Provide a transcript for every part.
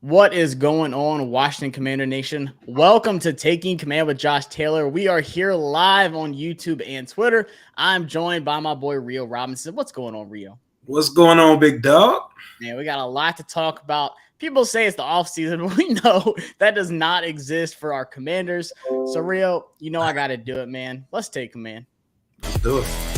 What is going on, Washington Commander Nation? Welcome to Taking Command with Josh Taylor. We are here live on YouTube and Twitter. I'm joined by my boy Rio Robinson. What's going on, Rio? What's going on, big dog? Man, we got a lot to talk about. People say it's the offseason, but we know that does not exist for our Commanders. So, Rio, you know I got to do it, man. Let's take command. Let's do it.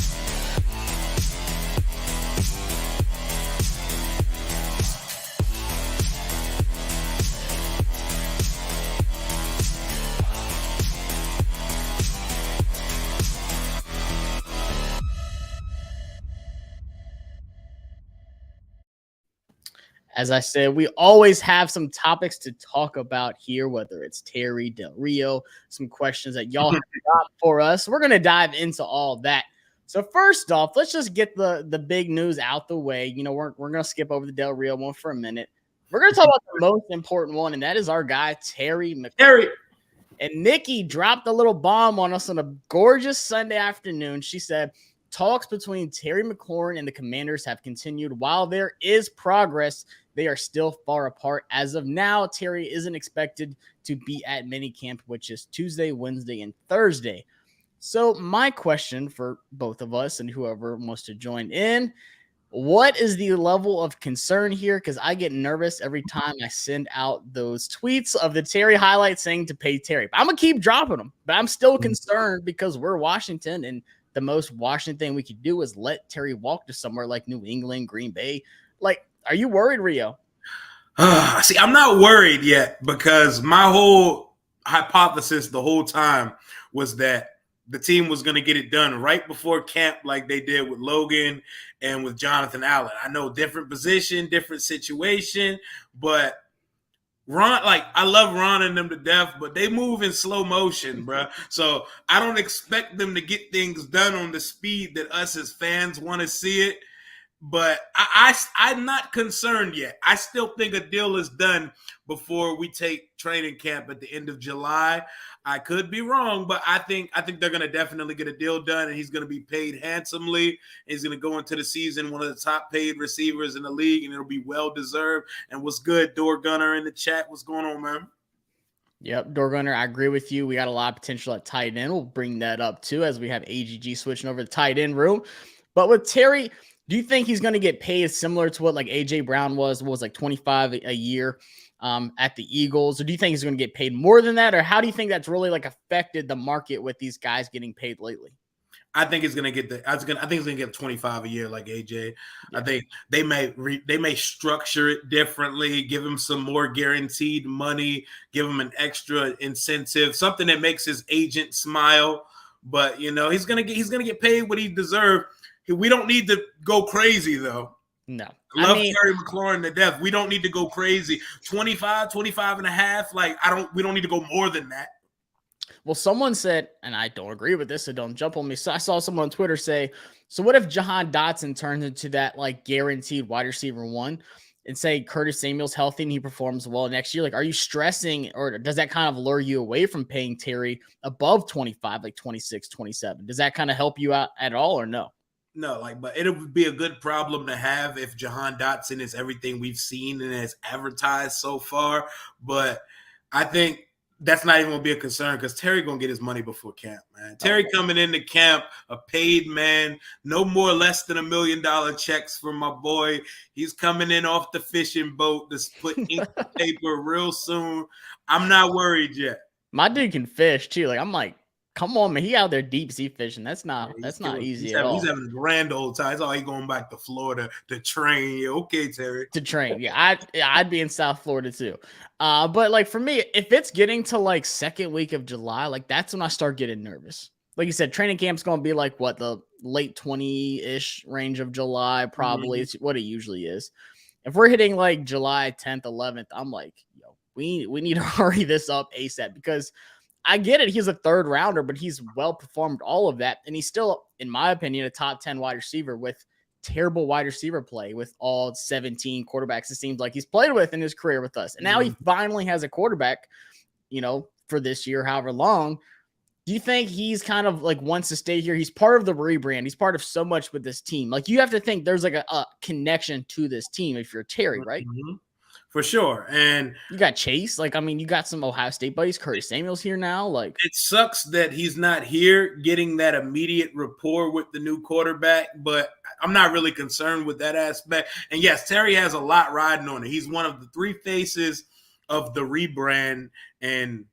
As I said, we always have some topics to talk about here, whether it's Terry, Del Rio, some questions that y'all have got for us. We're going to dive into all that. So first off, let's just get the big news out the way. You know, we're going to skip over the Del Rio one for a minute. We're going to talk about the most important one, and that is our guy, Terry McLaurin. Terry. And Nikki dropped a little bomb on us on a gorgeous Sunday afternoon. She said, talks between Terry McLaurin and the Commanders have continued. While there is progress, they are still far apart. As of now, Terry isn't expected to be at minicamp, which is Tuesday, Wednesday, and Thursday. So my question for both of us and whoever wants to join in, what is the level of concern here? Because I get nervous every time I send out those tweets of the Terry highlights saying to pay Terry. I'm going to keep dropping them, but I'm still concerned because we're Washington, and the most Washington thing we could do is let Terry walk to somewhere like New England, Green Bay. Like, are you worried, Rio? See, I'm not worried yet because my whole hypothesis the whole time was that the team was going to get it done right before camp like they did with Logan and with Jonathan Allen. I know different position, different situation, but Ron, like, I love Ron and them to death, but they move in slow motion, bro. So I don't expect them to get things done on the speed that us as fans want to see it. But I'm not concerned yet. I still think a deal is done before we take training camp at the end of July. I could be wrong, but I think they're going to definitely get a deal done, and he's going to be paid handsomely. He's going to go into the season one of the top paid receivers in the league, and it'll be well deserved. And what's good, Door Gunner in the chat? What's going on, man? Yep, Door Gunner, I agree with you. We got a lot of potential at tight end. We'll bring that up too as we have AGG switching over the tight end room. But with Terry, do you think he's going to get paid similar to what like AJ Brown was like 25 a year at the Eagles? Or do you think he's going to get paid more than that? Or how do you think that's really like affected the market with these guys getting paid lately? I think he's going to get I think he's going to get 25 a year like AJ. Yeah. I think they may structure it differently, give him some more guaranteed money, give him an extra incentive, something that makes his agent smile. But you know, he's going to get paid what he deserves. We don't need to go crazy, though. No. I mean, Terry McLaurin to death. We don't need to go crazy. 25 and a half. Like, we don't need to go more than that. Well, someone said, and I don't agree with this, so don't jump on me. So I saw someone on Twitter say, so what if Jahan Dotson turns into that, like, guaranteed wide receiver one and say Curtis Samuel's healthy and he performs well next year? Like, are you stressing, or does that kind of lure you away from paying Terry above 25, like 26, 27? Does that kind of help you out at all or no? No, but it would be a good problem to have if Jahan Dotson is everything we've seen and has advertised so far. But I think that's not even going to be a concern because Terry going to get his money before camp, man. Terry coming into camp, a paid man, no more less than $1 million checks for my boy. He's coming in off the fishing boat to put ink to paper real soon. I'm not worried yet. My dude can fish too. Like, I'm like, come on, man. He out there deep sea fishing. That's not easy at all. He's having a grand old time. It's all he going back to Florida to train. Yeah, okay, Terry. To train. Yeah, I'd be in South Florida too. But like for me, if it's getting to like second week of July, like that's when I start getting nervous. Like you said, training camp's going to be like what, the late 20-ish range of July, probably. It's what it usually is. If we're hitting like July 10th, 11th, I'm like, yo, we need to hurry this up ASAP because I get it. He's a third rounder, but he's well performed all of that. And he's still, in my opinion, a top 10 wide receiver with terrible wide receiver play with all 17 quarterbacks it seems like he's played with in his career with us. And now he finally has a quarterback, you know, for this year, however long. Do you think he's kind of like wants to stay here? He's part of the rebrand. He's part of so much with this team. Like you have to think there's like a connection to this team if you're Terry, right? for sure. And you got Chase. Like, I mean, you got some Ohio State buddies. Curtis Samuel's here now. Like, it sucks that he's not here getting that immediate rapport with the new quarterback, but I'm not really concerned with that aspect. And yes, Terry has a lot riding on it. He's one of the three faces of the rebrand and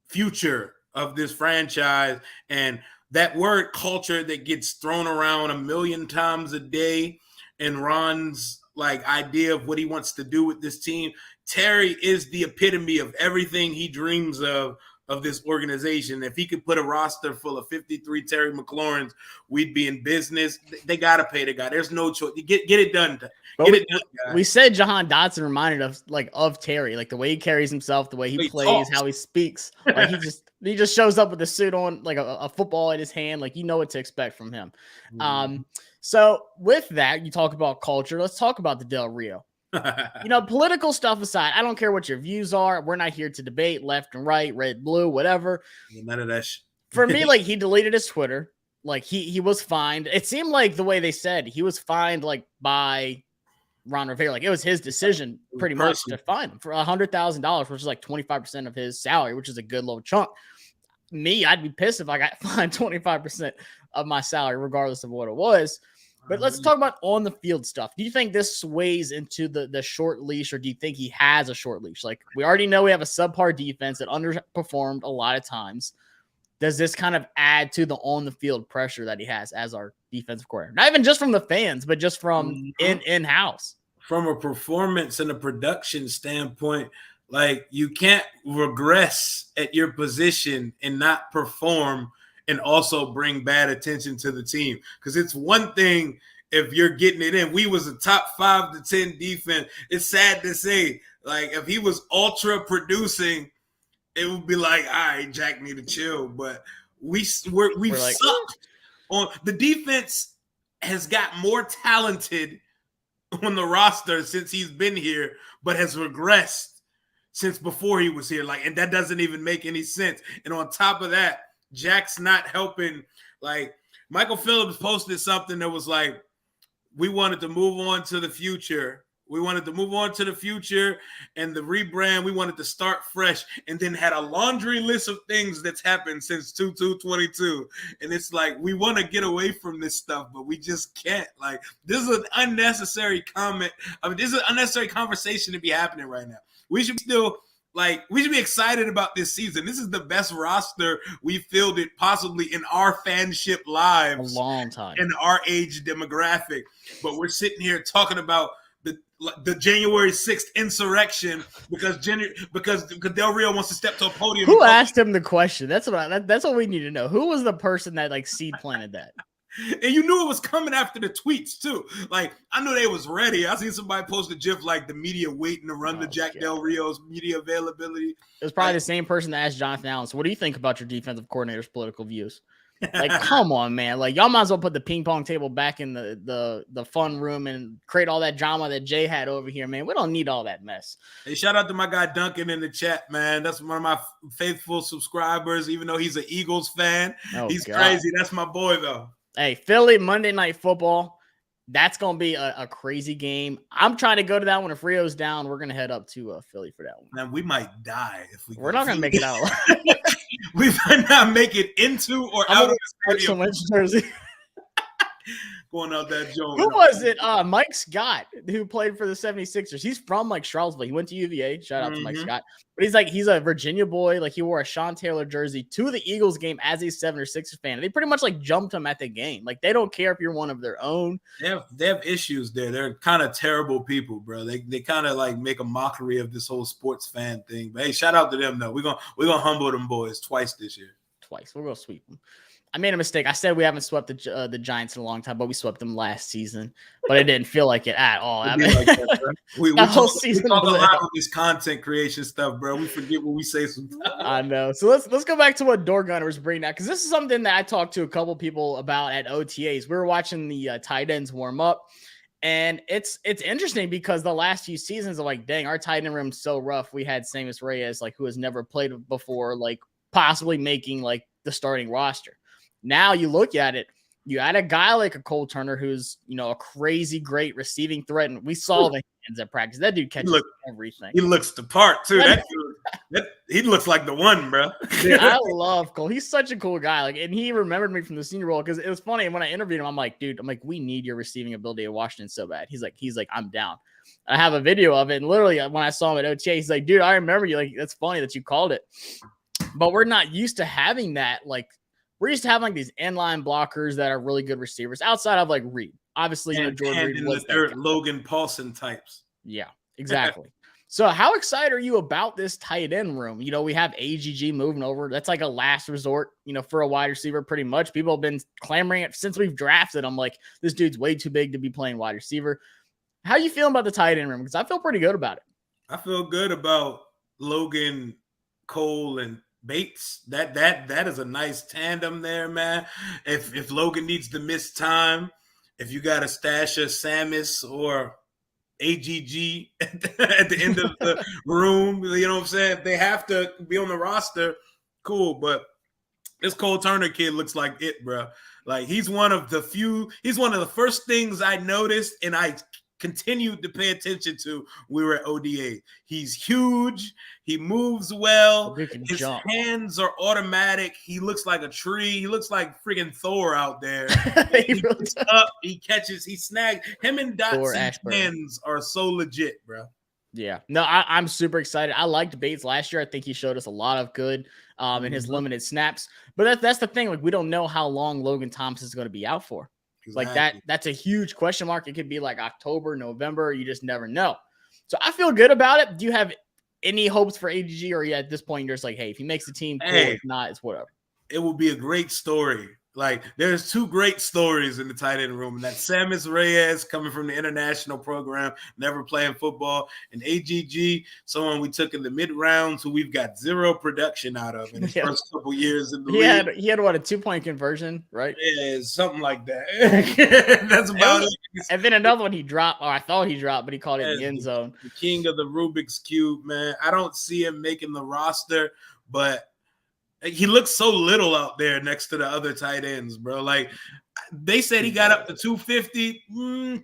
future of this franchise. And that word culture that gets thrown around a million times a day and Ron's like idea of what he wants to do with this team. Terry is the epitome of everything he dreams of this organization. If he could put a roster full of 53 Terry McLaurins, we'd be in business. They got to pay the guy. There's no choice. Get it done. We said Jahan Dotson reminded us of Terry, like the way he carries himself, the way he plays, talks. How he speaks. Like he just shows up with a suit on, like a football in his hand. Like, you know what to expect from him. So with that, you talk about culture. Let's talk about the Del Rio. Political stuff aside, I don't care what your views are. We're not here to debate left and right, red, blue, whatever. None of that shit. For me, like, he deleted his Twitter. Like, he was fined. It seemed like the way they said he was fined, like, by Ron Rivera. Like, it was his decision pretty much to fine him for $100,000, which is like 25% of his salary, which is a good little chunk. Me, I'd be pissed if I got fined 25% of my salary, regardless of what it was. But let's talk about on the field stuff. Do you think this sways into the short leash, or do you think he has a short leash? Like, we already know we have a subpar defense that underperformed a lot of times. Does this kind of add to the on the field pressure that he has as our defensive coordinator? Not even just from the fans, but just from in-house. From a performance and a production standpoint, like, you can't regress at your position and not perform and also bring bad attention to the team. Because it's one thing if you're getting it in. We was a top 5 to 10 defense. It's sad to say, like, if he was ultra producing, it would be like, all right, Jack need to chill. But we've sucked on the defense. Has got more talented on the roster since he's been here, but has regressed since before he was here. Like, and that doesn't even make any sense. And on top of that, Jack's not helping. Like, Michael Phillips posted something that was like, we wanted to move on to the future. We wanted to move on to the future and the rebrand. We wanted to start fresh, and then had a laundry list of things that's happened since 2/2/22. And it's like, we want to get away from this stuff, but we just can't. Like, this is an unnecessary comment. I mean, this is an unnecessary conversation to be happening right now. We should still we should be excited about this season. This is the best roster we've fielded possibly in our fanship lives. A long time. In our age demographic. But we're sitting here talking about the January 6th insurrection because Del Rio wants to step to a podium. Who asked him the question? That's what we need to know. Who was the person that seed planted that? And you knew it was coming after the tweets too. Like, I knew they was ready. I seen somebody post a GIF like the media waiting to run to Jack Del Rio's media availability. It was probably the same person that asked Jonathan Allen. So what do you think about your defensive coordinator's political views? Like, come on, man. Like, y'all might as well put the ping pong table back in the fun room and create all that drama that Jay had over here, man. We don't need all that mess. Hey, shout out to my guy Duncan in the chat, man. That's one of my faithful subscribers, even though he's an Eagles fan. He's crazy. That's my boy, though. Hey, Philly, Monday Night Football. That's going to be a crazy game. I'm trying to go to that one. If Rio's down, we're going to head up to Philly for that one. Man, we might die if we're not going to make it out. We might not make it into or out of the stadium. Jersey. Going out that joint. Who was it? Mike Scott, who played for the 76ers. He's from Charlottesville. He went to UVA. Shout out to Mike Scott. But he's a Virginia boy. Like, he wore a Sean Taylor jersey to the Eagles game as a 76ers fan. And they pretty much jumped him at the game. Like, they don't care if you're one of their own. They have issues there. They're kind of terrible people, bro. They kind of make a mockery of this whole sports fan thing. But hey, shout out to them though. We're gonna humble them boys twice this year. Twice. We're gonna sweep them. I made a mistake. I said we haven't swept the Giants in a long time, but we swept them last season. But it didn't feel like it at all. We talk a lot on this content creation stuff, bro. We forget what we say sometimes. I know. So let's go back to what Door Gunners bring now, because this is something that I talked to a couple people about at OTAs. We were watching the tight ends warm up, and it's interesting because the last few seasons are like, dang, our tight end room's so rough. We had Samus Reyes, who has never played before, possibly making the starting roster. Now you look at it, You add a guy like a Cole Turner, who's, a crazy great receiving threat. And we saw the hands at practice. That dude catches everything. He looks the part too. He looks like the one, bro. Dude, I love Cole. He's such a cool guy. Like, and he remembered me from the Senior Bowl because it was funny when I interviewed him. I'm like, dude, we need your receiving ability at Washington so bad. He's like, I'm down. I have a video of it, and literally when I saw him at OTA, he's like, dude, I remember you. Like, that's funny that you called it. But we're not used to having that. Like, we're used to having like these inline blockers that are really good receivers outside of like Reed. Obviously, Jordan Reed was the Logan Paulson types. Yeah, exactly. So how excited are you about this tight end room? We have AGG moving over. That's like a last resort, for a wide receiver pretty much. People have been clamoring it since we've drafted. I'm like, this dude's way too big to be playing wide receiver. How you feeling about the tight end room? Because I feel pretty good about it. I feel good about Logan, Cole, and Bates. That is a nice tandem there, man. If Logan needs to miss time, if you got a stash of Samus or AGG at the end of the room, you know what I'm saying? If they have to be on the roster, cool. But this Cole Turner kid looks like it, bro. Like he's one of the first things I noticed, and I continued to pay attention to. We were at ODA. He's huge. He moves well. His hands are automatic. He looks like a tree. He looks like freaking Thor out there. He picks up. He catches. He snags. Him and Dotson's hands are so legit, bro. Yeah. No, I'm super excited. I liked Bates last year. I think he showed us a lot of good in his limited snaps. But that's the thing. Like, we don't know how long Logan Thompson is going to be out for. Exactly. Like that's a huge question mark. It could be like October, November. You just never know. So I feel good about it. Do you have any hopes for AGG, or at this point you're just like, hey, if he makes the team, cool. If not, it's whatever. It will be a great story. Like, there's two great stories in the tight end room. And that's Samus Reyes coming from the international program, never playing football, and AGG, someone we took in the mid-rounds who we've got zero production out of in the first couple years in the league. He had what, a 2-point conversion, right? Yeah, something like that. That's about it. And then another one he dropped, or I thought he dropped, but he called it in the end zone. The king of the Rubik's Cube, man. I don't see him making the roster, but he looks so little out there next to the other tight ends, bro. Like, they said he got up to 250,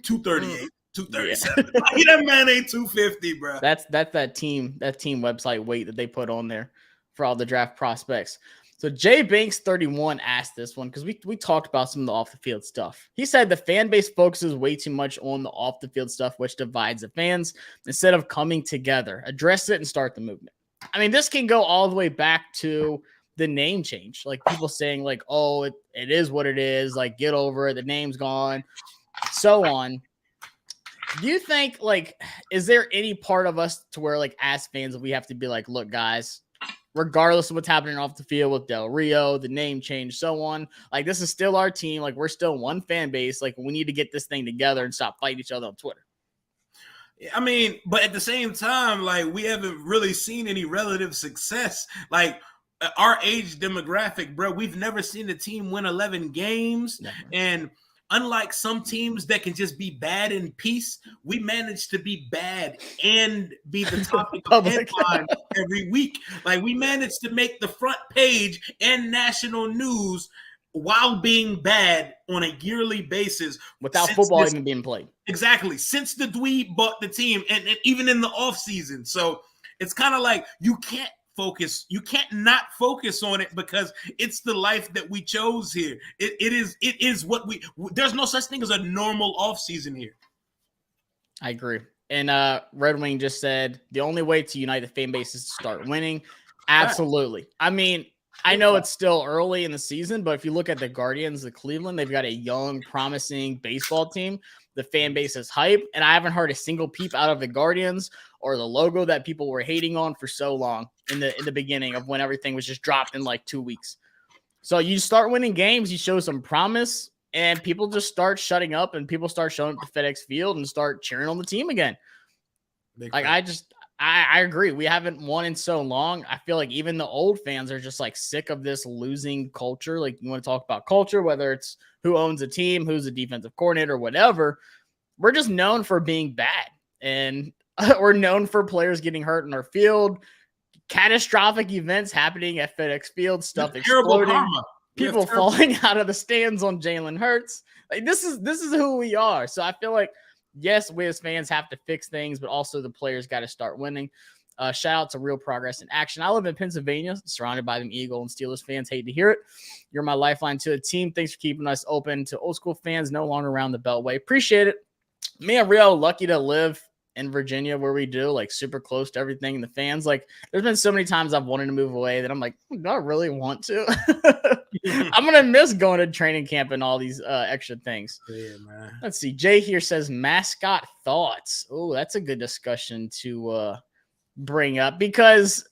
238, 237. Yeah. Like, that man ain't 250, bro. That's that team website weight that they put on there for all the draft prospects. So Jay Banks 31 asked this one because we talked about some of the off the field stuff. He said the fan base focuses way too much on the off the field stuff, which divides the fans instead of coming together. Address it and start the movement. I mean, this can go all the way back to the name change, like people saying like, oh, it is what it is, like, get over it, the name's gone, so on. Do you think, like, is there any part of us to where, like, as fans, we have to be like, look, guys, regardless of what's happening off the field with Del Rio, the name change, so on, like, this is still our team, like, we're still one fan base, like, we need to get this thing together and stop fighting each other on Twitter? I mean, but at the same time, like, we haven't really seen any relative success. Like, our age demographic, bro, we've never seen a team win 11 games. Never. And unlike some teams that can just be bad in peace, we managed to be bad and be the topic of headline every week. Like, we managed to make the front page and national news while being bad on a yearly basis. Without football even being played. Exactly. Since the dweeb bought the team and even in the offseason. So it's kind of like you can't not focus on it because it's the life that we chose here. It is what there's no such thing as a normal offseason here. I agree. And Red Wing just said the only way to unite the fan base is to start winning. Absolutely. I mean, I know it's still early in the season, but if you look at the Guardians of Cleveland, they've got a young, promising baseball team. The fan base is hype, and I haven't heard a single peep out of the Guardians or the logo that people were hating on for so long in the beginning of when everything was just dropped in like 2 weeks. So you start winning games, you show some promise, and people just start shutting up, and people start showing up to FedEx Field and start cheering on the team again. I agree. We haven't won in so long. I feel like even the old fans are just like sick of this losing culture. Like, you want to talk about culture, whether it's who owns a team, who's the defensive coordinator, whatever. We're just known for being bad, and we're known for players getting hurt in our field, catastrophic events happening at FedEx Field, stuff exploding. people falling out of the stands on Jalen Hurts. Like this is who we are. So I feel like, yes, we as fans have to fix things, but also the players got to start winning. Shout out to Real Progress in Action. I live in Pennsylvania, surrounded by them Eagle and Steelers fans. Hate to hear it. You're my lifeline to the team. Thanks for keeping us open to old school fans no longer around the Beltway. Appreciate it. Me and Rio lucky to live in Virginia where we do, like super close to everything. And the fans, like, there's been so many times I've wanted to move away that I'm like, do I really want to? I'm going to miss going to training camp and all these extra things. Yeah, man. Let's see. Jay here says mascot thoughts. Oh, that's a good discussion to bring up because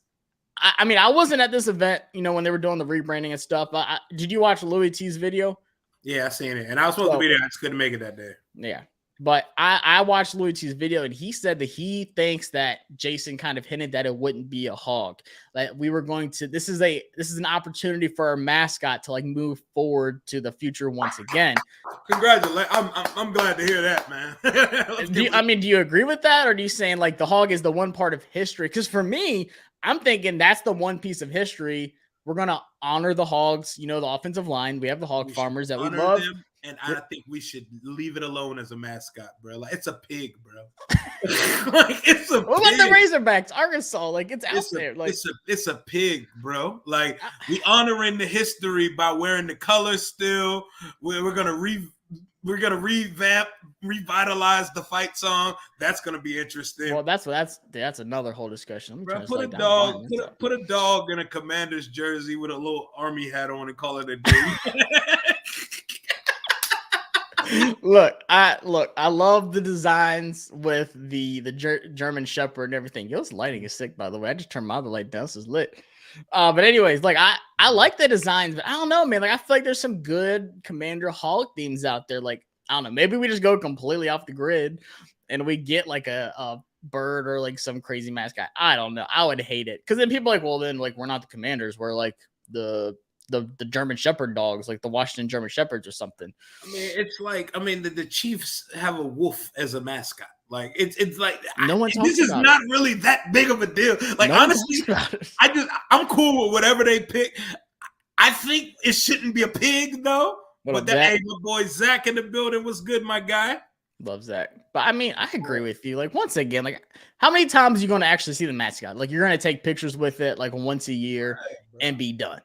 I mean, I wasn't at this event, you know, when they were doing the rebranding and stuff. Did you watch Louis T's video? Yeah, I seen it. And I was supposed to be there. I just couldn't make it that day. Yeah. But I watched Louis T's video and he said that he thinks that Jason kind of hinted that it wouldn't be a hog. That we were going to, this is an opportunity for our mascot to like move forward to the future once again. Congratulations. I'm glad to hear that, man. Do you agree with that? Or are you saying like the hog is the one part of history? Because for me, I'm thinking that's the one piece of history. We're going to honor the hogs, you know, the offensive line. We have the hog farmers that we love. Them, and I think we should leave it alone as a mascot, bro. Like, it's a pig, bro. Like, it's a what pig. About the Razorbacks, Arkansas? Like, it's out there. Like, it's a pig, bro. Like, we honoring the history by wearing the colors still. We're going to revitalize the fight song. That's gonna be interesting. Well, that's another whole discussion. Bro, put a dog in a Commander's jersey with a little army hat on and call it a day. Look, I love the designs with the German Shepherd and everything. Yo, this lighting is sick, by the way. I just turned my other light down. This is lit. But anyways, like I like the designs, but I don't know, man. Like I feel like there's some good Commander Hog themes out there. Like I don't know, maybe we just go completely off the grid and we get like a bird or like some crazy mascot. I don't know. I would hate it because then people are like, well, then like we're not the Commanders. We're like the German Shepherd dogs, like the Washington German Shepherds or something. I mean, it's like the Chiefs have a wolf as a mascot. Like it's like no one talks this is about not it. Really that big of a deal. Like no honestly, I'm cool with whatever they pick. I think it shouldn't be a pig though. But that hey, my boy Zach in the building was good, my guy. Love Zach. But I mean, I agree with you. Like once again, like how many times are you going to actually see the mascot? Like you're going to take pictures with it like once a year and be done.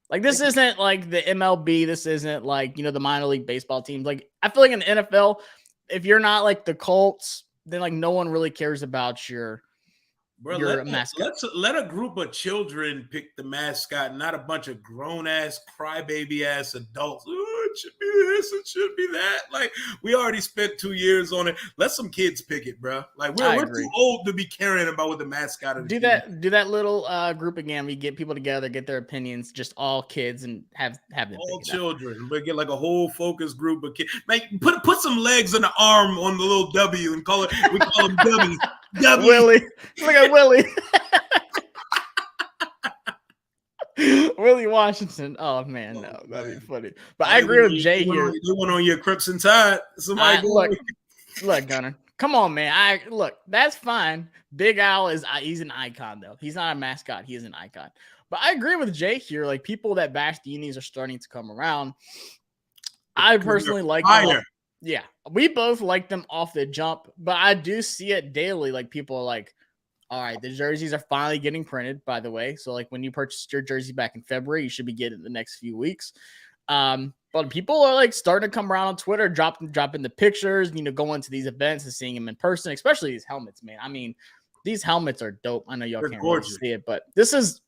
Like this isn't like the MLB. This isn't like, you know, the minor league baseball teams. Like I feel like in the NFL, if you're not like the Colts, then like no one really cares about your mascot. Let a group of children pick the mascot, not a bunch of grown ass crybaby ass adults. Oh, it should be this, it should be that. Like we already spent 2 years on it. Let some kids pick it, bro. Like we're too old to be caring about what the mascot is. Do that little group again. We get people together, get their opinions, just all kids, and have them all children. But get like a whole focus group of kids. Like put some legs and an arm on the little W and call it. We call them W. Willie. Look at Willie. Willie Washington. Oh man, no, that'd be funny. But I agree with Jay here. You went on your Crimson Tide. Somebody look, Gunner. Come on, man. That's fine. Big Al he's an icon though. He's not a mascot. He is an icon. But I agree with Jay here. Like people that bash the unis are starting to come around. I personally like them. Yeah, we both like them off the jump, but I do see it daily. Like people are like, all right, the jerseys are finally getting printed, by the way. So like when you purchased your jersey back in February, you should be getting it the next few weeks. But people are like starting to come around on Twitter, dropping the pictures, you know, going to these events and seeing them in person, especially these helmets, man. I mean, these helmets are dope. I know y'all can't really see it, but this is,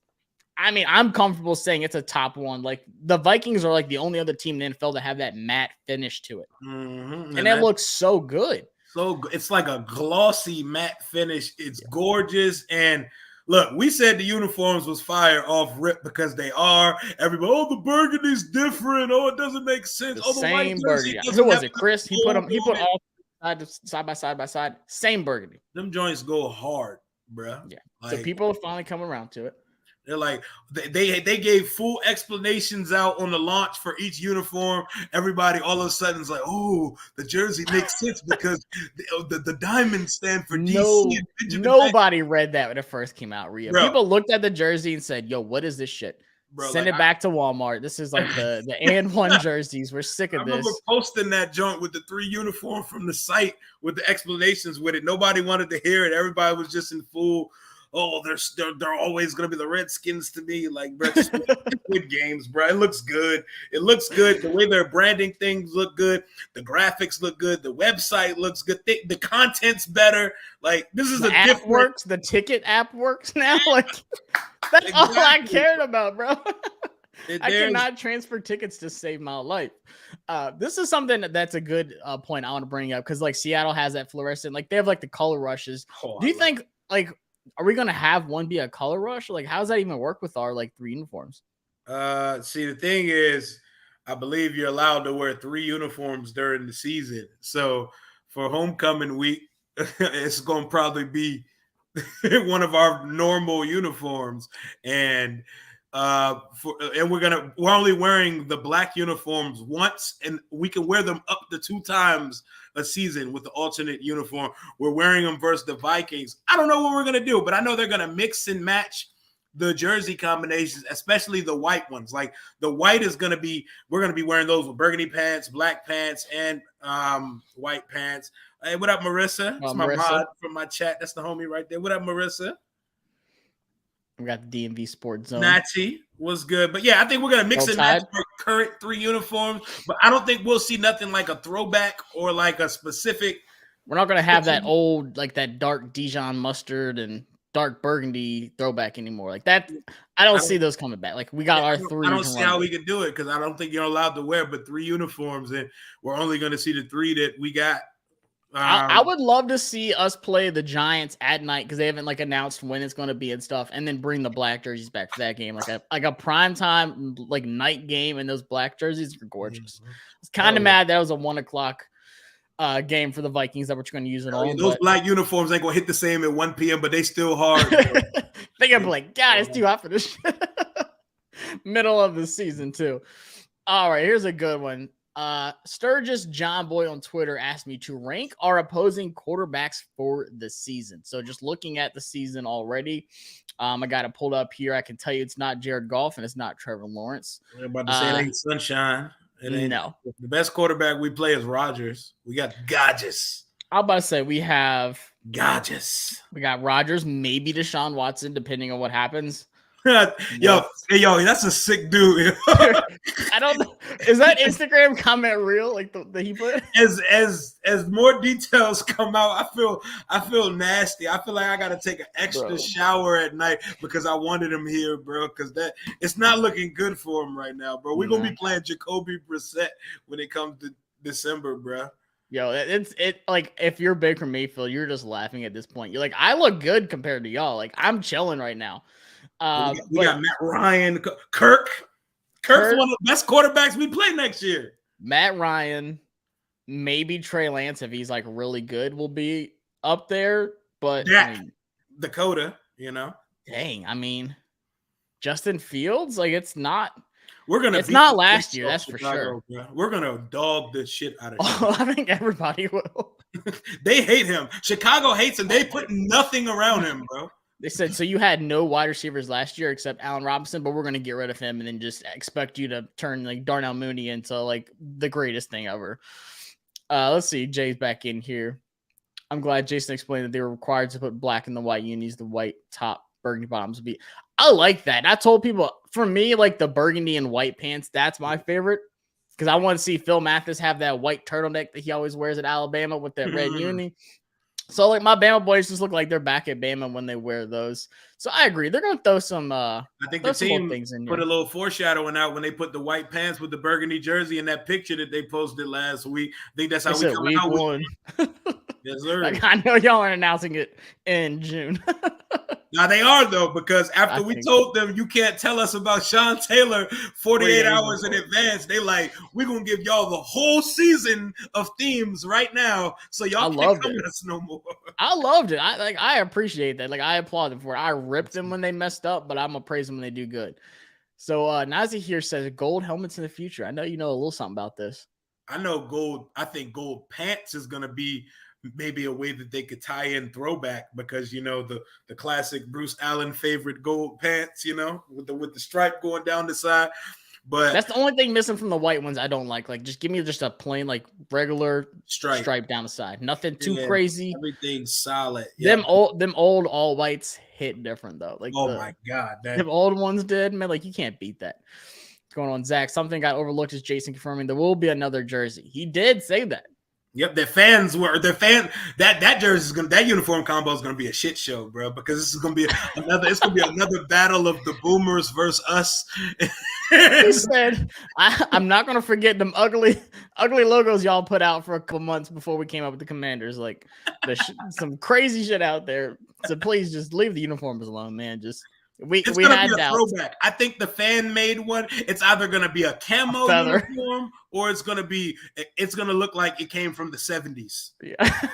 I mean, I'm comfortable saying it's a top one. Like the Vikings are like the only other team in the NFL to have that matte finish to it. Mm-hmm. And it looks so good. So it's like a glossy matte finish. It's gorgeous. And look, we said the uniforms was fire off rip because they are. Everybody, oh, the burgundy's different. Oh, it doesn't make sense. The same burgundy. Who was it? Chris? He put all side by side. Same burgundy. Them joints go hard, bro. Yeah. Like, so people are finally coming around to it. They're like they gave full explanations out on the launch for each uniform. Everybody all of a sudden is like, oh, the jersey makes sense because the diamonds stand for DC. Nobody read that when it first came out, Rio. Bro. People looked at the jersey and said, yo, what is this shit? bro. Send it back to Walmart. This is like the and one jerseys. We're sick I of remember this. posting that joint with the 3 uniform from the site with the explanations with it. Nobody wanted to hear it. Everybody was just in full. Oh, they're always gonna be the Redskins to me. Like, bro, just good games, bro. It looks good. It looks good. The way they're branding things look good. The graphics look good. The website looks good. The content's better. Like, this is The a app different works. The ticket app works now. Like, that's all I cared about, bro. I cannot transfer tickets to save my life. This is something that's a good point I want to bring up because like Seattle has that fluorescent, like they have like the color rushes. Do you think like are we gonna have one be a color rush? Like, how does that even work with our like 3 uniforms? See, the thing is, I believe you're allowed to wear 3 uniforms during the season. So for homecoming week, it's gonna probably be one of our normal uniforms, and we're only wearing the black uniforms once, and we can wear them up to 2 times a season with the alternate uniform. We're wearing them versus the Vikings. I don't know what we're gonna do, but I know they're gonna mix and match the jersey combinations, especially the white ones. Like the white is gonna be, we're gonna be wearing those with burgundy pants, black pants, and white pants. Hey, what up, Marissa? It's my mod from my chat. That's the homie right there. What up, Marissa? We got the DMV Sports Zone. Nachi was good. But yeah, I think we're going to mix and match our current 3 uniforms. But I don't think we'll see nothing like a throwback or like a specific. We're not going to have that old, like that dark Dijon mustard and dark burgundy throwback anymore. Like that, I don't see those coming back. Like we got our 3. I don't see how we can do it because I don't think you're allowed to wear but 3 uniforms. And we're only going to see the 3 that we got. I would love to see us play the Giants at night because they haven't like announced when it's going to be and stuff, and then bring the black jerseys back for that game, like a prime time like night game, and those black jerseys are gorgeous. I was kind of mad that was a 1 o'clock game for the Vikings that we're going to use it on. Those black uniforms ain't gonna hit the same at 1 p.m., but they still hard. They're gonna be like, God, it's too hot for this shit. Middle of the season too. All right, here's a good one. Sturgis John Boy on Twitter asked me to rank our opposing quarterbacks for the season. So just looking at the season already, I got it pulled up here. I can tell you it's not Jared Goff and it's not Trevor Lawrence. I'm about to say it ain't Sunshine. It ain't. No. The best quarterback we play is Rodgers. We got Godges. I'm about to say we have Godges. We got Rodgers, maybe Deshaun Watson, depending on what happens. yo, that's a sick dude. I don't know. Is that Instagram comment real? Like the he put? As more details come out, I feel nasty. I feel like I gotta take an extra shower at night because I wanted him here, bro. Because it's not looking good for him right now, bro. We're gonna be playing Jacoby Brissett when it comes to December, bro. Yo, it's like if you're Baker Mayfield, you're just laughing at this point. You're like, I look good compared to y'all. Like I'm chilling right now. We got Matt Ryan, Kirk's one of the best quarterbacks we play next year. Matt Ryan, maybe Trey Lance if he's like really good will be up there, but Dakota, you know. Dang, I mean, Justin Fields, like it's not. It's beat not last year, that's Chicago, for sure. Bro. We're gonna dog the shit out of him. Oh, I think everybody will. They hate him. Chicago hates him. They put nothing around him, bro. They said, so you had no wide receivers last year except Allen Robinson, but we're going to get rid of him and then just expect you to turn like Darnell Mooney into like the greatest thing ever. Let's see. Jay's back in here. I'm glad Jason explained that they were required to put black in the white unis, the white top, burgundy bottoms. I like that. I told people, for me, like the burgundy and white pants, that's my favorite because I want to see Phil Mathis have that white turtleneck that he always wears at Alabama with that red uni. So, like, my Bama boys just look like they're back at Bama when they wear those. So, I agree. They're going to throw some I think the team put a little foreshadowing out when they put the white pants with the burgundy jersey in that picture that they posted last week. I think that's how we come out with it. Yes, sir. Like, I know y'all aren't announcing it in June. Now, they are, though, because after we told them you can't tell us about Sean Taylor 48 hours in advance, they like, we're going to give y'all the whole season of themes right now so y'all can't come with us no more. I loved it. I appreciate that. Like, I applaud them for it. I ripped them when they messed up, but I'm going to praise them when they do good. So, Nazi here says gold helmets in the future. I know you know a little something about this. I know gold. I think gold pants is going to be maybe a way that they could tie in throwback, because the classic Bruce Allen favorite gold pants, with the stripe going down the side. But that's the only thing missing from the white ones I don't like. Like, just give me just a plain, like, regular stripe down the side. Nothing too crazy. Everything's solid. Them old all whites hit different though. Like, my God, them old ones did, man. Like, you can't beat that. What's going on, Zach? Something got overlooked is Jason confirming there will be another jersey. He did say that. Yep, that jersey is that uniform combo is gonna be a shit show, bro. Because this is gonna be another battle of the boomers versus us. He said, "I'm not gonna forget them ugly logos y'all put out for a couple months before we came up with the Commanders. Like, some crazy shit out there. So please just leave the uniforms alone, man. Just we had doubts. Throwback. I think the fan made one. It's either gonna be a camo uniform or it's gonna look like it came from the 70s. Yeah,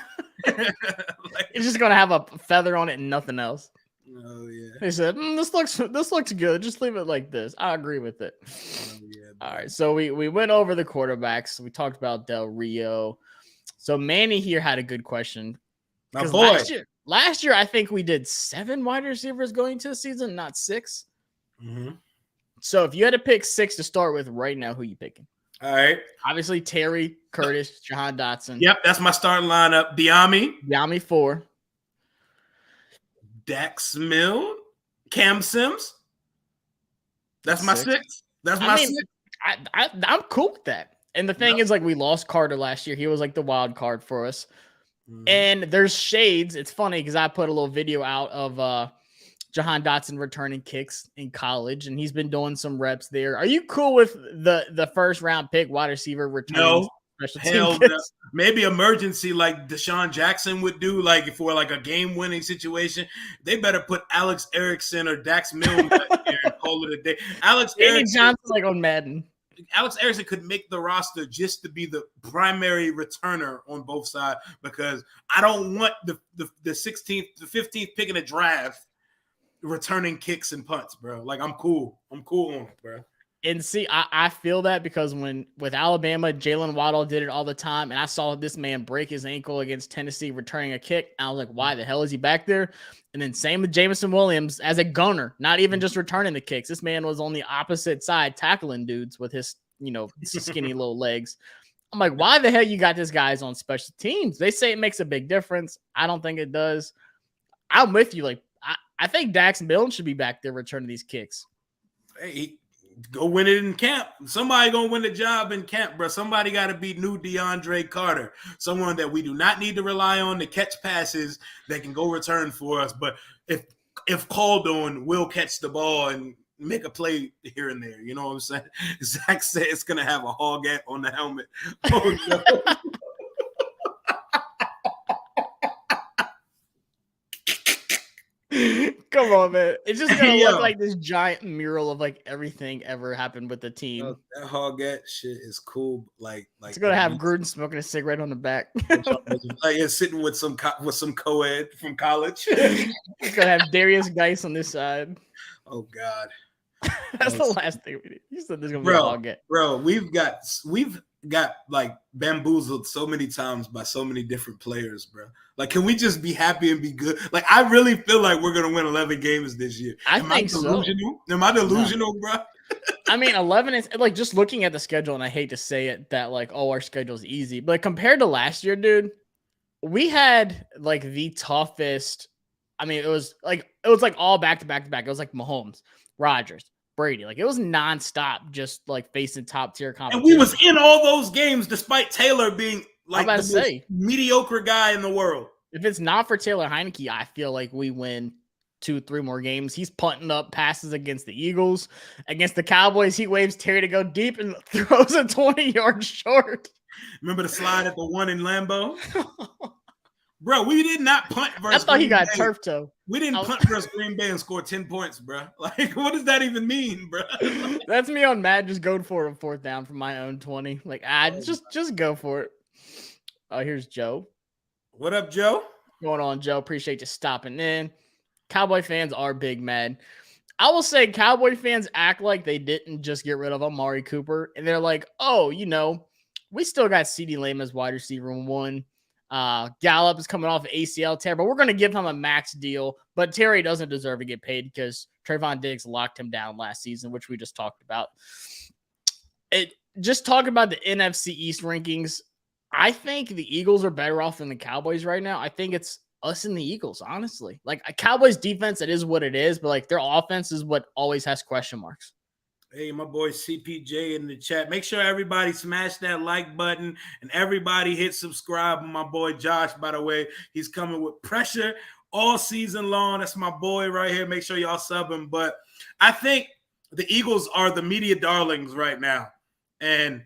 it's just gonna have a feather on it and nothing else. Oh yeah. He said, "This looks good. Just leave it like this." I agree with it. Oh, yeah, all right, so we went over the quarterbacks. We talked about Del Rio. So Manny here had a good question. My boy. Last year, I think we did 7 wide receivers going into the season, not 6. Mm-hmm. So if you had to pick 6 to start with right now, who you picking? All right. Obviously, Terry, Curtis, Jahan Dotson. Yep, that's my starting lineup. Diami 4. Dax Mill, Cam Sims. That's my 6. That's my 6. I'm cool with that. And the thing is, like, we lost Carter last year. He was like the wild card for us. Mm-hmm. And there's shades. It's funny because I put a little video out of Jahan Dotson returning kicks in college, and he's been doing some reps there. Are you cool with the first round pick wide receiver returning? No, hell no. Maybe emergency like Deshaun Jackson would do, like for like a game winning situation. They better put Alex Erickson or Dax Milne there and call it a day. Johnson like on Madden. Alex Erickson could make the roster just to be the primary returner on both sides, because I don't want the 16th, the 15th pick in the draft returning kicks and punts, bro. Like, I'm cool on it, bro. And see, I feel that because with Alabama, Jalen Waddle did it all the time, and I saw this man break his ankle against Tennessee returning a kick. I was like, why the hell is he back there? And then same with Jameson Williams as a gunner, not even just returning the kicks. This man was on the opposite side tackling dudes with his, skinny little legs. I'm like, why the hell you got this guys on special teams? They say it makes a big difference. I don't think it does. I'm with you. Like, I think Dax Milne should be back there returning these kicks. Hey, go win it in camp. Somebody gonna win the job in camp, bro. Somebody got to be new DeAndre Carter, someone that we do not need to rely on to catch passes that can go return for us. But if called on, will catch the ball and make a play here and there. You know what I'm saying? Zach said it's gonna have a hog ant on the helmet. Oh no. Come on, man. It's just gonna look like this giant mural of like everything ever happened with the team. That Hoggett shit is cool. Like it's gonna have Gruden smoking a cigarette on the back. Like sitting with some co-ed from college. It's gonna have Darius Geis on this side. Oh God. That's the last thing we did. You said there's gonna be a Hoggett. Bro, we've got like bamboozled so many times by so many different players, bro. Like, can we just be happy and be good? Like, I really feel like we're gonna win 11 games this year. Am I delusional? Am I delusional, bro? I mean, 11 is like, just looking at the schedule, and I hate to say it that like, oh, our schedule's easy, but compared to last year, dude, we had like the toughest. I mean, it was like all back to back to back. It was like Mahomes, Rodgers, Brady. Like, it was nonstop, just like facing top tier competition. And we was in all those games despite Taylor being like the most mediocre guy in the world. If it's not for Taylor Heineke, I feel like we win 2-3 more games. He's punting up passes against the Eagles. Against the Cowboys, he waves Terry to go deep and throws a 20-yard short. Remember the slide at the one in Lambeau? Bro, we did not punt versus I thought he got Bay. turf toe. We didn't punt versus Green Bay and score 10 points, bro. Like, what does that even mean, bro? That's me on Matt. Just go for a 4th down from my own 20. Like, just go for it. Here's Joe. What up, Joe? What's going on, Joe? Appreciate you stopping in. Cowboy fans are big mad. I will say Cowboy fans act like they didn't just get rid of Amari Cooper. And they're like, oh, we still got CeeDee Lamb as wide receiver 1. Gallup is coming off an ACL tear, but we're going to give him a max deal. But Terry doesn't deserve to get paid because Trayvon Diggs locked him down last season, which we just talked about. Just talking about the NFC East rankings, I think the Eagles are better off than the Cowboys right now. I think it's us and the Eagles, honestly. Like a Cowboys defense, it is what it is, but like their offense is what always has question marks. Hey, my boy CPJ in the chat. Make sure everybody smash that like button and everybody hit subscribe. My boy Josh, by the way, he's coming with pressure all season long. That's my boy right here. Make sure y'all sub him. But I think the Eagles are the media darlings right now. And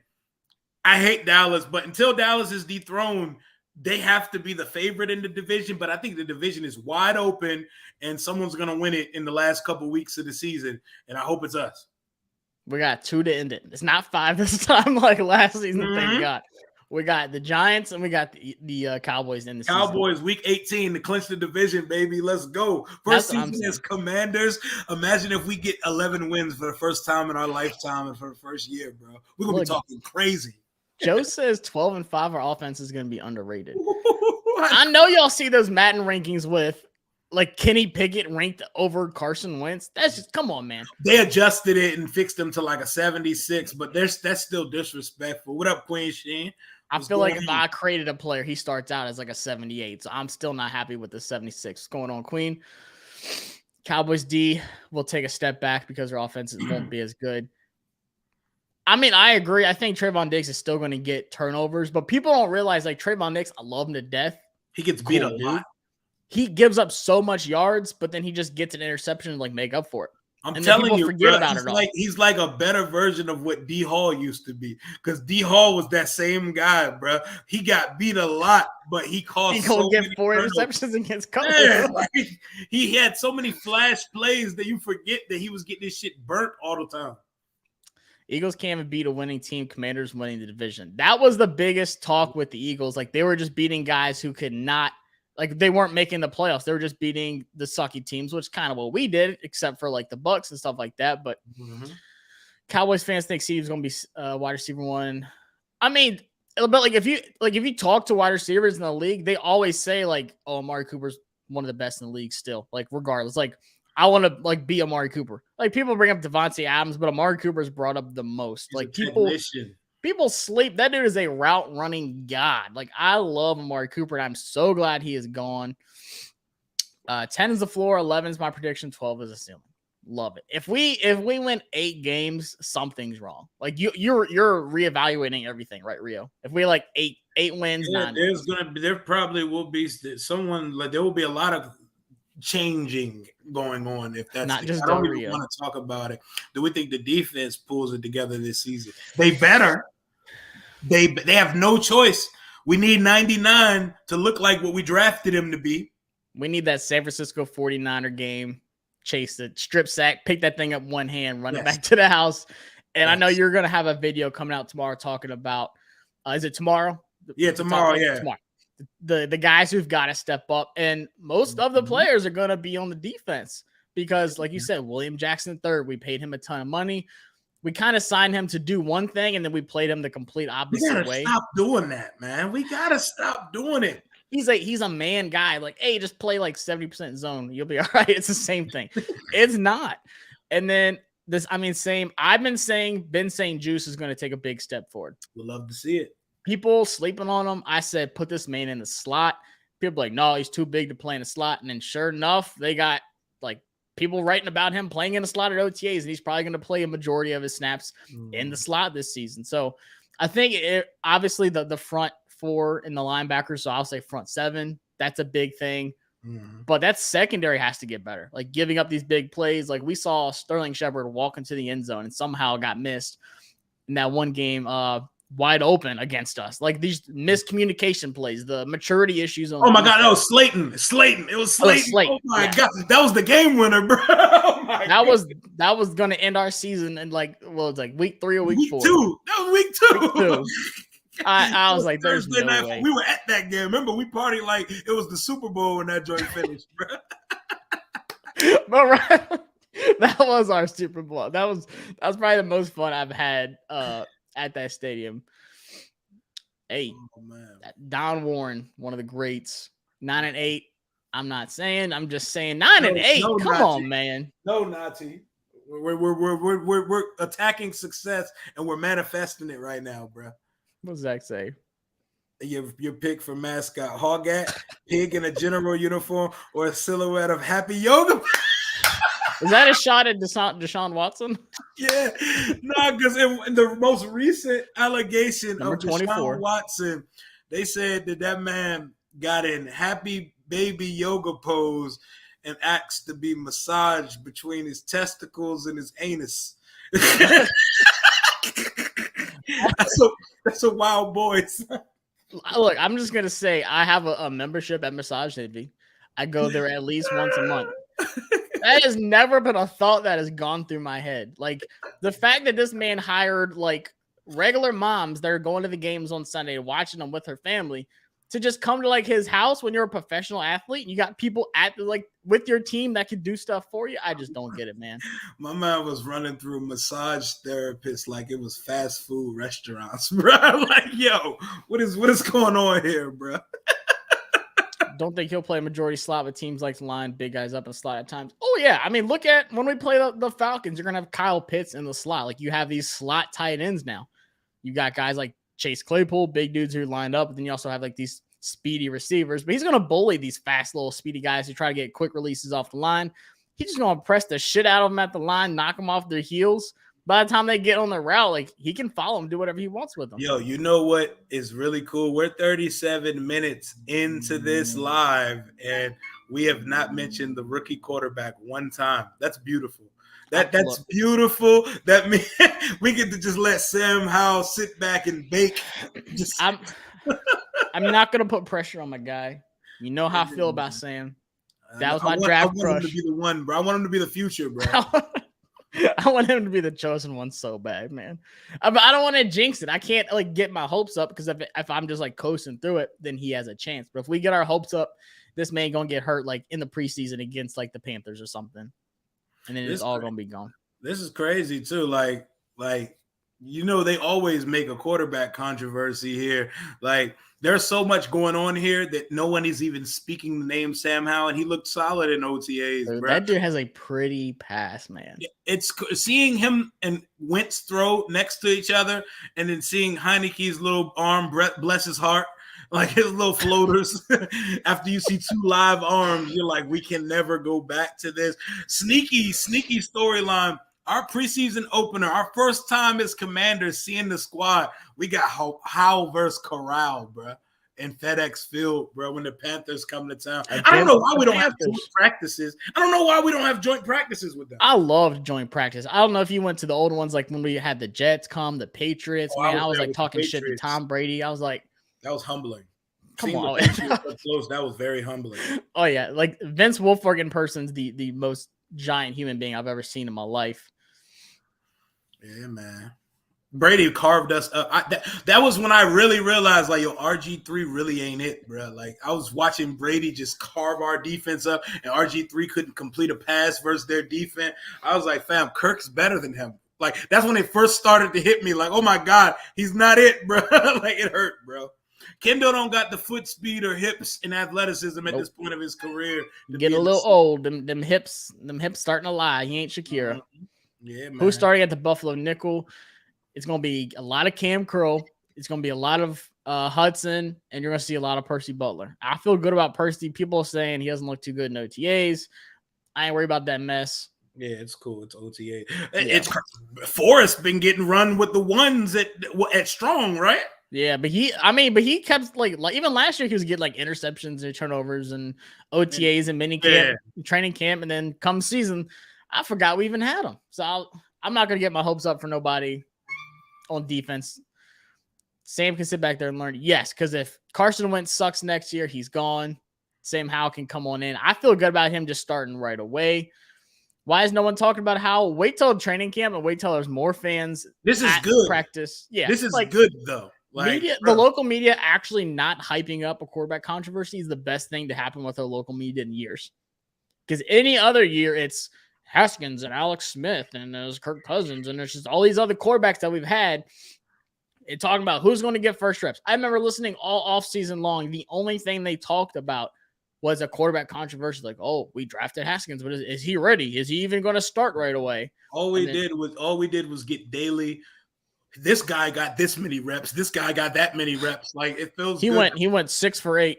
I hate Dallas, but until Dallas is dethroned, they have to be the favorite in the division. But I think the division is wide open and someone's going to win it in the last couple of weeks of the season. And I hope it's us. We got 2 to end it. It's not 5 this time like last season. Thank God. We got the Giants and we got the Cowboys in the season. Cowboys week 18 to clinch the division, baby. Let's go. First season as Commanders. Imagine if we get 11 wins for the first time in our lifetime and for the first year, bro. We're going to be talking crazy. Joe says 12-5, our offense is going to be underrated. I know y'all see those Madden rankings with like Kenny Pickett ranked over Carson Wentz. That's just, come on, man. They adjusted it and fixed them to like a 76, but that's still disrespectful. What up, Queen Sheen? I feel like if I created a player, he starts out as like a 78. So I'm still not happy with the 76. What's going on, Queen? Cowboys D will take a step back because their offense won't be as good. I mean, I agree. I think Trayvon Diggs is still going to get turnovers, but people don't realize like Trayvon Diggs, I love him to death. He gets beat a lot. He gives up so much yards, but then he just gets an interception and like make up for it. I'm telling you, bro, he's like a better version of what D Hall used to be. Because D Hall was that same guy, bro. He got beat a lot, but he caused so get 4 interceptions against Cubs. Yeah, like, he had so many flash plays that you forget that he was getting this shit burnt all the time. Eagles can't even beat a winning team. Commanders winning the division. That was the biggest talk with the Eagles. Like they were just beating guys who could not. Like they weren't making the playoffs. They were just beating the sucky teams, which is kind of what we did, except for like the Bucks and stuff like that. But Cowboys fans think Steve's going to be wide receiver 1. I mean, but like if you talk to wide receivers in the league, they always say like, "Oh, Amari Cooper's one of the best in the league still." Like regardless, like I want to like be Amari Cooper. Like people bring up Devontae Adams, but Amari Cooper's brought up the most. He's like people sleep. That dude is a route running god. Like I love Amari Cooper, and I'm so glad he is gone. 10 is the floor, 11 is my prediction, 12 is the ceiling. Love it. If we win 8 games, something's wrong. Like you're reevaluating everything, right, Rio? If we like 8 wins, 9 wins. There probably will be someone like there will be a lot of changing going on. If that's not just I don't even want to talk about it. Do we think the defense pulls it together this season? They better. They have no choice. We need 99 to look like what we drafted him to be. We need that San Francisco 49er game. Chase the strip sack, pick that thing up one hand, run it back to the house. And I know you're going to have a video coming out tomorrow talking about, is it tomorrow? Yeah, tomorrow. Yeah. Tomorrow. The guys who've got to step up, and most of the players are going to be on the defense because, like you said, William Jackson III, we paid him a ton of money. We kind of signed him to do one thing, and then we played him the complete opposite way. Stop doing that, man. We gotta stop doing it. He's a man guy. Like, hey, just play like 70% zone. You'll be all right. It's the same thing. It's not. And then I've been saying Juice is going to take a big step forward. We'd love to see it. People sleeping on him. I said, put this man in the slot. People like, no, he's too big to play in the slot. And then sure enough, they got like people writing about him playing in the slot at OTAs, and he's probably going to play a majority of his snaps in the slot this season. So I think obviously the front 4 in the linebackers, so I'll say front 7. That's a big thing. But that secondary has to get better. Like giving up these big plays. Like we saw Sterling Shepard walk into the end zone and somehow got missed in that one game wide open against us. Like these miscommunication plays, the maturity issues. Oh my God, that was Slayton. It was Slayton. Oh my God, that was the game winner, bro. Oh my that was going to end our season in it's like week 3 or week 4. 2. That was week 2. I was like, there's Thursday no night. way. We were at that game. Remember, we partied like it was the Super Bowl when that joint finished, bro. But right, that was our Super Bowl. That was probably the most fun I've had at that stadium. Hey, Oh, man. Don Warren, one of the greats. 9-8. I'm not saying. I'm just saying 9-8. No, Come Nazi. on, man. No, Nazi. We're attacking success and we're manifesting it right now, bro. What does Zach say? Your pick for mascot: Hogat, pig in a general uniform, or a silhouette of Happy Yoga. Is that a shot at Deshaun Watson? Yeah, no, because in the most recent allegation Number of 24. Deshaun Watson, they said that man got in happy baby yoga pose and asked to be massaged between his testicles and his anus. That's a wild boy. Look, I'm just gonna say I have a membership at Massage Envy. I go there at least once a month. That has never been a thought that has gone through my head. Like the fact that this man hired like regular moms that are going to the games on Sunday, watching them with her family, to just come to like his house when you're a professional athlete and you got people at like with your team that can do stuff for you. I just don't get it, man. My man was running through massage therapists like it was fast food restaurants, bro. Like, yo, what is going on here, bro? Don't think he'll play a majority slot, but teams like to line big guys up and slot at times. Oh, yeah. I mean, look at when we play the Falcons, you're going to have Kyle Pitts in the slot. Like, you have these slot tight ends now. You got guys like Chase Claypool, big dudes who lined up, but then you also have like these speedy receivers. But he's going to bully these fast little speedy guys who try to get quick releases off the line. He's just going to press the shit out of them at the line, knock them off their heels. By the time they get on the route, like he can follow them, do whatever he wants with them. Yo, you know what is really cool? We're 37 minutes into this live, and we have not mentioned the rookie quarterback one time. That's beautiful. That's beautiful. That means we get to just let Sam Howell sit back and bake. I'm not gonna put pressure on my guy. You know how I feel about Sam. That was my draft crush. I want him to be the one, bro. I want him to be the future, bro. I want him to be the chosen one so bad, man. I don't want to jinx it. I can't like get my hopes up because if I'm just like coasting through it, then he has a chance. But if we get our hopes up, this man gonna get hurt like in the preseason against like the Panthers or something, and then it's all gonna be gone. This is crazy too. Like you know, they always make a quarterback controversy here. Like there's so much going on here that no one is even speaking the name Sam Howell, and he looked solid in OTAs. Bro. That dude has a pretty pass, man. It's seeing him and Wentz throw next to each other, and then seeing Heineke's little arm, bless his heart, like his little floaters. After you see two live arms, you're like, we can never go back to this. Sneaky storyline. Our preseason opener, our first time as Commanders seeing the squad, we got Howell versus Corral, bro, in FedEx Field, bro, when the Panthers come to town. I don't know why we don't have joint practices. I don't know why we don't have joint practices with them. I loved joint practice. I don't know if you went to the old ones, like when we had the Jets come, the Patriots. Man, I was like talking shit to Tom Brady. I was like, that was humbling. Come on. Close, that was very humbling. Oh, yeah. Like Vince Wilfork in person's the most giant human being I've ever seen in my life. Yeah, man. Brady carved us up. That was when I really realized, like, yo, RG3 really ain't it, bro. Like, I was watching Brady just carve our defense up, and RG3 couldn't complete a pass versus their defense. I was like, fam, Kirk's better than him. Like, that's when it first started to hit me. Like, oh, my God, he's not it, bro. Like, it hurt, bro. Kendall don't got the foot speed or hips and athleticism at this point of his career. Get a little old. Them hips starting to lie. He ain't Shakira. Yeah, man. Who's starting at the Buffalo nickel? It's going to be a lot of Cam Curl. It's going to be a lot of Hudson, and you're going to see a lot of Percy Butler. I feel good about Percy. People are saying he doesn't look too good in OTAs. I ain't worried about that mess. Yeah, it's cool. It's OTA. Yeah. It's Forrest been getting run with the ones at strong, right? Yeah, but he kept like even last year he was getting like interceptions and turnovers and OTAs and mini camp, training camp, and then come season, I forgot we even had him. So I'm not gonna get my hopes up for nobody on defense. Sam can sit back there and learn. Yes, because if Carson Wentz sucks next year, he's gone. Sam Howell can come on in. I feel good about him just starting right away. Why is no one talking about Howell? Wait till training camp and wait till there's more fans. This is good practice. Yeah, this is like, good though. Like, the local media actually not hyping up a quarterback controversy is the best thing to happen with our local media in years. Because any other year, it's Haskins and Alex Smith and there's Kirk Cousins and there's just all these other quarterbacks that we've had. and talking about who's going to get first reps. I remember listening all off season long. The only thing they talked about was a quarterback controversy. Like, oh, we drafted Haskins, but is he ready? Is he even going to start right away? All we did was get daily. This guy got this many reps. This guy got that many reps. Like, it feels good. He went 6 for 8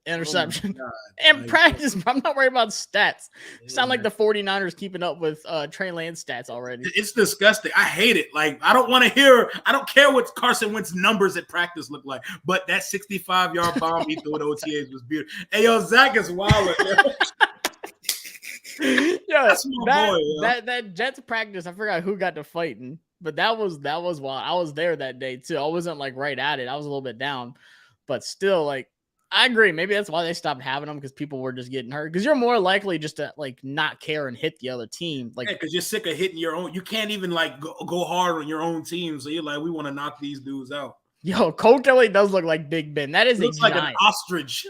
interception. And like, practice. I'm not worried about stats. Yeah, sound like the 49ers keeping up with Trey Lance stats already. It's disgusting. I hate it. Like, I don't care what Carson Wentz numbers at practice look like, but that 65-yard bomb he threw at OTAs was beautiful. Hey, yo, Zach is wild. Yeah, that Jets practice, I forgot who got to fighting, but that was wild. I was there that day too. I wasn't like right at it. I was a little bit down, but still, like, I agree. Maybe that's why they stopped having them, because people were just getting hurt. Because you're more likely just to like not care and hit the other team. Like, because you're sick of hitting your own. You can't even like go hard on your own team. So you're like, we want to knock these dudes out. Yo, Cole Kelly does look like Big Ben. That is looks like an ostrich.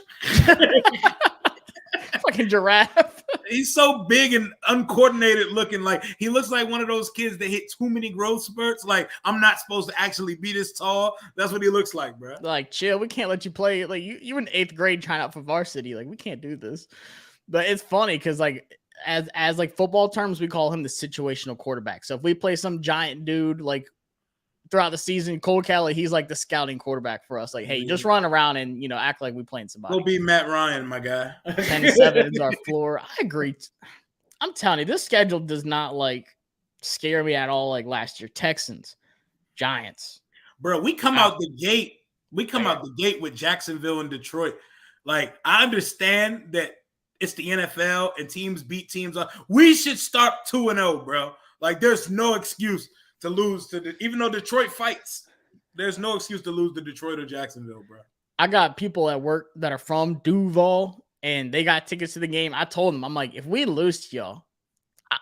Fucking giraffe. He's so big and uncoordinated looking. Like, he looks like one of those kids that hit too many growth spurts. Like, I'm not supposed to actually be this tall. That's what he looks like, bro. Like, chill. We can't let you play. Like, you in 8th grade trying out for varsity. Like, we can't do this. But it's funny because, like, as like football terms, we call him the situational quarterback. So if we play some giant dude like throughout the season, Cole Kelly, he's like the scouting quarterback for us. Like, hey, just run around and, you know, act like we playing somebody. Go be Matt Ryan, my guy. 10-7 is our floor. I agree. I'm telling you, this schedule does not like scare me at all. Like last year, Texans, Giants. Bro, we come out the gate. We come out the gate with Jacksonville and Detroit. Like, I understand that it's the NFL and teams beat teams. We should start 2-0, bro. Like, there's no excuse to lose even though Detroit fights, there's no excuse to lose to Detroit or Jacksonville, bro. I got people at work that are from Duval and they got tickets to the game. I told them, I'm like, if we lose to y'all,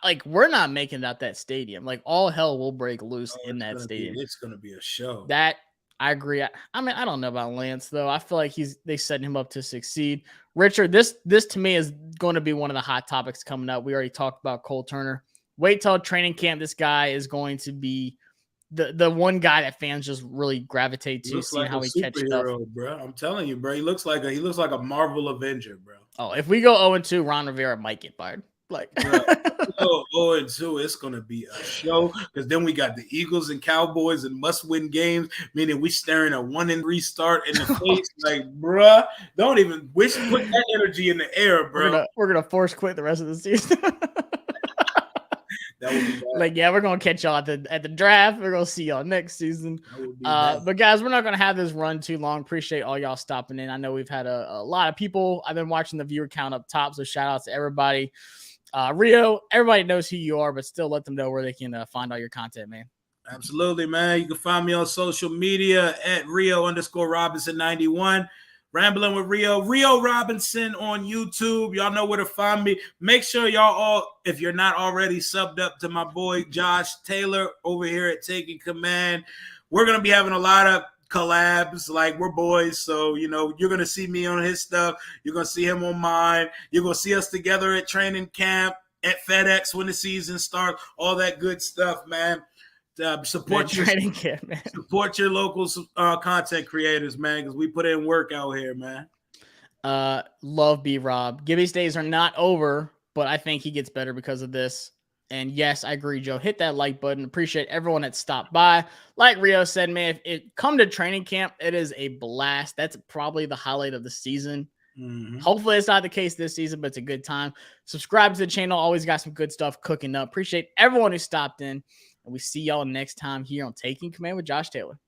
like, we're not making it out that stadium. Like, all hell will break loose in that stadium. It's gonna be a show. That I agree. I mean, I don't know about Lance though. I feel like they setting him up to succeed. Richard, this to me is going to be one of the hot topics coming up. We already talked about Cole Turner. Wait till training camp. This guy is going to be the one guy that fans just really gravitate to, seeing like how he catches up. Bro, I'm telling you, bro. He looks like a Marvel Avenger, bro. Oh, if we go 0-2, Ron Rivera might get fired. Like, 0-2, it's gonna be a show, because then we got the Eagles and Cowboys and must-win games, meaning we staring a 1-3 start in the face. Like, bruh, don't even put that energy in the air, bro. We're gonna force quit the rest of the season. That would be bad. Like, yeah, we're gonna catch y'all at the draft. We're gonna see y'all next season. But guys, we're not gonna have this run too long. Appreciate all y'all stopping in. I know we've had a lot of people. I've been watching the viewer count up top, so shout out to everybody. Rio, everybody knows who you are, but still let them know where they can find all your content, man. Absolutely, man. You can find me on social media at Rio_Robinson91. Rambling with Rio Robinson on YouTube. Y'all know where to find me. Make sure y'all all, if you're not already subbed up to my boy Josh Taylor over here at Taking Command. We're going to be having a lot of collabs. Like, we're boys, so, you know, you're going to see me on his stuff. You're going to see him on mine. You're going to see us together at training camp, at FedEx when the season starts, all that good stuff, man. Support your local content creators, man, because we put in work out here, man. Love B-Rob. Gibby's days are not over, but I think he gets better because of this. And yes, I agree, Joe. Hit that like button. Appreciate everyone that stopped by. Like Rio said, man, if it come to training camp, it is a blast. That's probably the highlight of the season. Mm-hmm. Hopefully it's not the case this season, but it's a good time. Subscribe to the channel. Always got some good stuff cooking up. Appreciate everyone who stopped in. And we see y'all next time here on Taking Command with Josh Taylor.